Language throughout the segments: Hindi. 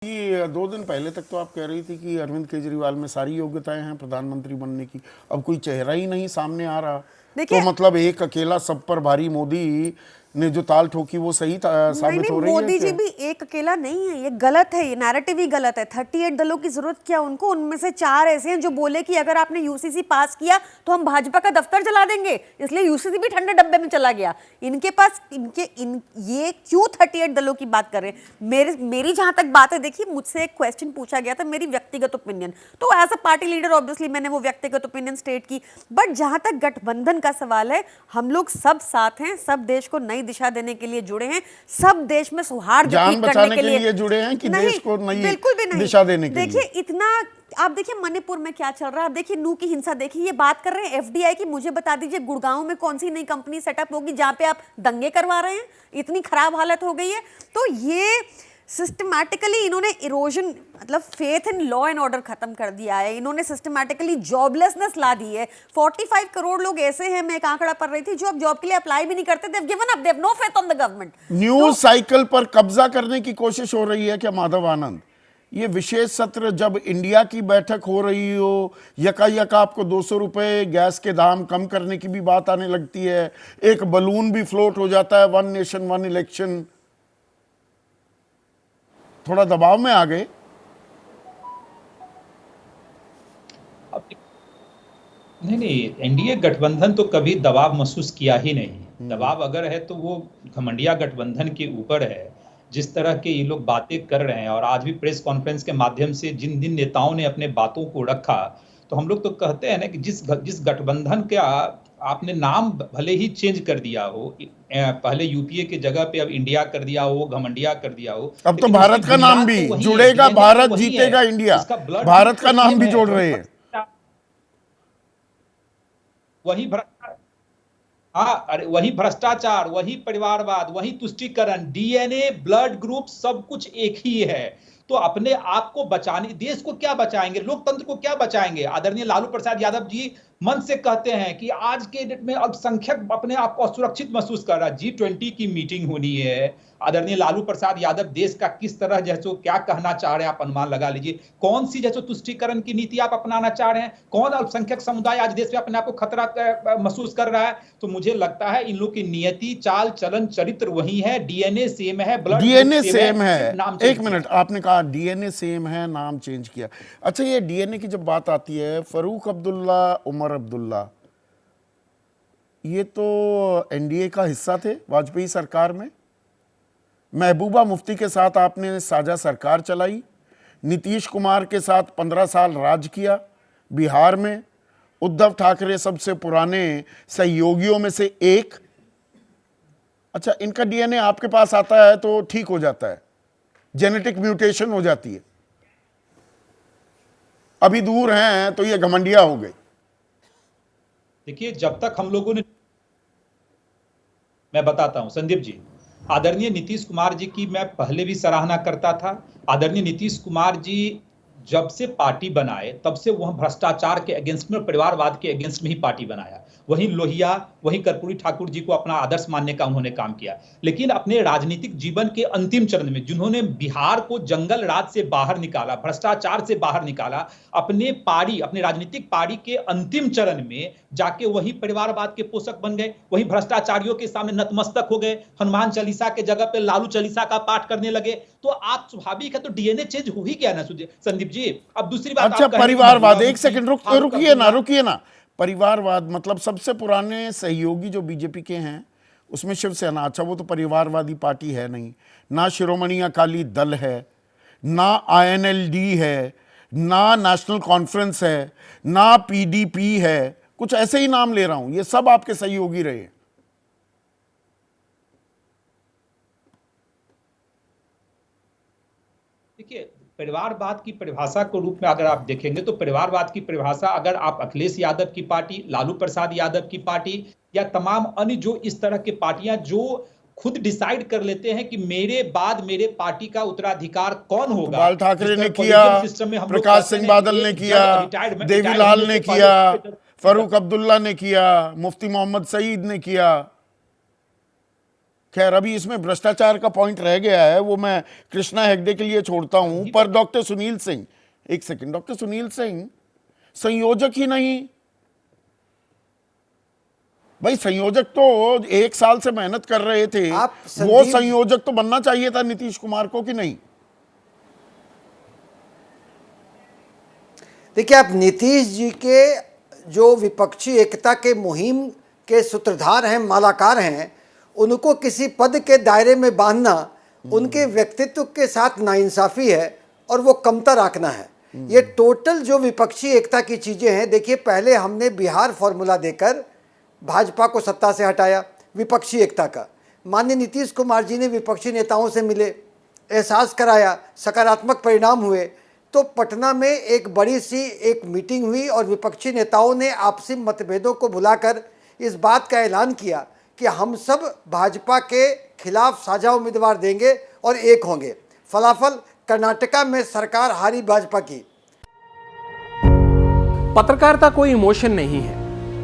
ये 2 दिन पहले तक तो आप कह रही थी कि अरविंद केजरीवाल में सारी योग्यताएं हैं प्रधानमंत्री बनने की। अब कोई चेहरा ही नहीं सामने आ रहा, तो मतलब एक अकेला सब पर भारी मोदी ने जो ताल ठोकी वो सही साबित हो रही है मोदी क्या? जी भी एक अकेला नहीं है, ये गलत है, ये नैरेटिव ही गलत है। 38 दलों की जरूरत क्या उनको? उनमें से 4 ऐसे हैं जो बोले कि अगर आपने यूसीसी पास किया तो हम भाजपा का दफ्तर जला देंगे, इसलिए यूसीसी भी ठंडे डब्बे में चला गया। इनके पास ये क्यों 38 दलों की बात कर रहे हैं? मेरी जहां तक बात है, देखिए मुझसे एक क्वेश्चन पूछा गया था, मेरी व्यक्तिगत ओपिनियन, तो as a party leader obviously मैंने वो व्यक्तिगत ओपिनियन स्टेट की। बट जहां तक गठबंधन का सवाल है, हम लोग सब साथ हैं, सब देश को नई दिशा देने के लिए जुड़े हैं, सब देश में सौहार्द जान बचाने के लिए जुड़े हैं कि देश को नई बिल्कुल भी नहीं दिशा देने के लिए? देखिए इतना, आप देखिए मणिपुर में क्या चल रहा है, आप देखिए नू की हिंसा, देखिए ये बात कर रहे हैं एफडीआई की। मुझे बता दीजिए गुड़गांव में कौन सी नई कंपनी सेटअप होगी जहां पे आप दंगे करवा रहे हैं? इतनी खराब हालत हो गई है। तो ये सिस्टमैटिकली इन्होंने इरोजन, मतलब faith in law and order खत्म कर दिया है। इन्होंने सिस्टमैटिकली जॉबलेसनेस ला दी है। 45 करोड़ लोग ऐसे हैं, मैं एक आंकड़ा पढ़ रही थी, जो अब जॉब के लिए अप्लाई भी नहीं करते। They have given up, they have no faith on the government. News cycle पर कब्जा करने की कोशिश हो रही है क्या माधव आनंद? ये विशेष सत्र जब इंडिया की बैठक हो रही हो, यका आपको 200 रुपए गैस के दाम कम करने की भी बात आने लगती है, एक बलून भी फ्लोट हो जाता है, 1 नेशन 1 इलेक्शन, थोड़ा दबाव में आ गए। नहीं, एनडीए गठबंधन तो कभी दबाव महसूस किया ही नहीं। दबाव अगर है तो वो घमंडिया गठबंधन के ऊपर है। जिस तरह के ये लोग बातें कर रहे हैं, और आज भी प्रेस कॉन्फ्रेंस के माध्यम से जिन जिन नेताओं ने अपने बातों को रखा, तो हम लोग तो कहते हैं ना कि जिस गठबंधन का आपने नाम भले ही चेंज कर दिया हो, पहले यूपीए के जगह पे अब इंडिया कर दिया हो, घमंडिया कर दिया हो, अब तो भारत का नाम भी जुड़ेगा, भारत जीतेगा इंडिया, भारत का नाम भी जोड़ रहे हैं। वही भ्रष्टाचार, वही परिवारवाद, वही तुष्टीकरण, डीएनए, ब्लड ग्रुप, सब कुछ एक ही है। तो अपने आप को बचाने, देश को क्या बचाएंगे, लोकतंत्र को क्या बचाएंगे? आदरणीय लालू प्रसाद यादव जी मन से कहते हैं कि आज के डेट में अल्पसंख्यक अपने आप को असुरक्षित महसूस कर रहा है। G20 की मीटिंग होनी है, आदरणीय लालू प्रसाद यादव देश का किस तरह जैसो क्या कहना चाह रहे हैं, आप अनुमान लगा लीजिए। कौन सी जैसो तुष्टीकरण की नीति आप अपनाना चाह रहे हैं? कौन अल्पसंख्यक समुदाय आज देश में अपने आप को खतरा महसूस कर रहा है? तो मुझे लगता है इन लोग की नियति, चाल चलन, चरित्र वही है, डीएनए सेम है, ब्लड डीएनए सेम है। एक मिनट, आपने कहा डीएनए सेम है, नाम चेंज किया। अच्छा, ये डीएनए की जब बात आती है, फरूक अब्दुल्ला, उमर अब्दुल्ला, ये तो एनडीए का हिस्सा थे वाजपेयी सरकार में। महबूबा मुफ्ती के साथ आपने साझा सरकार चलाई, नीतीश कुमार के साथ 15 साल राज किया बिहार में। उद्धव ठाकरे सबसे पुराने सहयोगियों में से एक। अच्छा, इनका डीएनए आपके पास आता है तो ठीक हो जाता है, जेनेटिक म्यूटेशन हो जाती है। अभी दूर हैं तो ये घमंडिया हो गए। देखिए, जब तक हम लोगों ने, मैं बताता हूं संदीप जी, आदरणीय नीतीश कुमार जी की मैं पहले भी सराहना करता था। आदरणीय नीतीश कुमार जी जब से पार्टी बनाए तब से वह भ्रष्टाचार के अगेंस्ट में, परिवारवाद के अगेंस्ट में ही पार्टी बनाया। वहीं लोहिया, वहीं कर्पूरी ठाकुर जी को अपना आदर्श मानने का उन्होंने काम किया। लेकिन अपने राजनीतिक जीवन के अंतिम चरण में जिन्होंने बिहार को जंगल राज से बाहर निकाला, भ्रष्टाचार से बाहर निकाला, अपने राजनीतिक पारी के अंतिम चरण में जाके वही परिवारवाद के पोषक बन गए, वही भ्रष्टाचारियों के सामने नतमस्तक हो गए, हनुमान चालीसा के जगह पे लालू चालीसा का पाठ करने लगे। तो आप स्वाभाविक है, तो डीएनए चेंज हो ही गया ना संदीप जी। अब दूसरी बात, अच्छा, परिवारवाद, एक सेकंड रुकिए ना। परिवारवाद मतलब सबसे पुराने सहयोगी जो बीजेपी के हैं उसमें शिवसेना। अच्छा, वो तो परिवारवादी पार्टी है नहीं, ना शिरोमणि अकाली दल है, ना आईएनएलडी है, ना नेशनल कॉन्फ्रेंस है, ना पीडीपी है, कुछ ऐसे ही नाम ले रहा हूं, ये सब आपके सहयोगी रहे। देखिए, परिवारवाद की परिभाषा के रूप में अगर आप देखेंगे तो परिवारवाद की परिभाषा, अगर आप अखिलेश यादव की पार्टी, लालू प्रसाद यादव की पार्टी, या तमाम अन्य जो इस तरह की पार्टियां जो खुद डिसाइड कर लेते हैं कि मेरे बाद मेरे पार्टी का उत्तराधिकार कौन होगा, बाल ठाकरे ने किया, प्रकाश सिंह बादल ने किया, देवीलाल ने किया, फरूक अब्दुल्ला ने किया, मुफ्ती मोहम्मद सईद ने किया। खैर अभी इसमें भ्रष्टाचार का पॉइंट रह गया है, वो मैं कृष्णा हेगड़े के लिए छोड़ता हूं। पर डॉक्टर सुनील सिंह, एक सेकंड, डॉक्टर सुनील सिंह संयोजक ही नहीं भाई, संयोजक तो 1 साल से मेहनत कर रहे थे, वो संयोजक तो बनना चाहिए था नीतीश कुमार को कि नहीं? देखिए, आप नीतीश जी के जो विपक्षी एकता के मुहिम के सूत्रधार हैं, मालाकार हैं, उनको किसी पद के दायरे में बांधना उनके व्यक्तित्व के साथ नाइंसाफी है और वो कमतर आंकना है। ये टोटल जो विपक्षी एकता की चीज़ें हैं, देखिए पहले हमने बिहार फॉर्मूला देकर भाजपा को सत्ता से हटाया विपक्षी एकता का। माननीय नीतीश कुमार जी ने विपक्षी नेताओं से मिले, एहसास कराया, सकारात्मक परिणाम हुए। तो पटना में एक बड़ी सी एक मीटिंग हुई और विपक्षी नेताओं ने आपसी मतभेदों को भुलाकर इस बात का ऐलान किया कि हम सब भाजपा के खिलाफ साझा उम्मीदवार देंगे और एक होंगे। फलाफल कर्नाटका में सरकार हारी भाजपा की। पत्रकारिता कोई इमोशन नहीं है,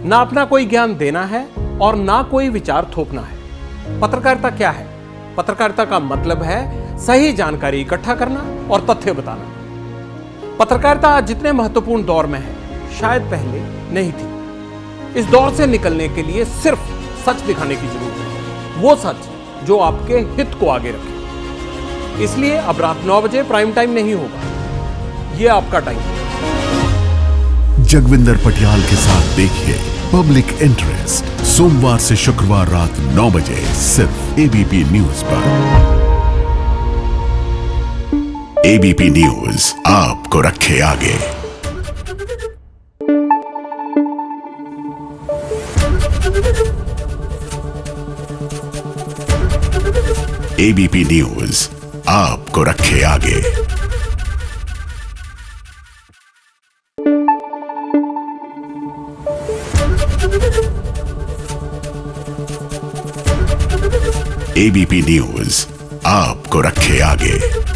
ना अपना कोई ज्ञान देना है और ना कोई विचार थोपना है। पत्रकारिता क्या है? पत्रकारिता का मतलब है सही जानकारी इकट्ठा करना और तथ्य बताना। पत्रकारिता आज जितने महत्वपूर्ण दौर में है, शायद पहले नहीं थी। इस दौर से निकलने के लिए सिर्फ सच दिखाने की जरूरत है, वो सच जो आपके हित को आगे रखे। इसलिए अब रात 9 बजे प्राइम टाइम नहीं होगा, ये आपका टाइम है। जगविंदर पटियाल के साथ देखिए पब्लिक इंटरेस्ट, सोमवार से शुक्रवार रात 9 बजे सिर्फ एबीपी न्यूज पर। एबीपी न्यूज आपको रखे आगे। एबीपी न्यूज आपको रखे आगे। एबीपी न्यूज आपको रखे आगे।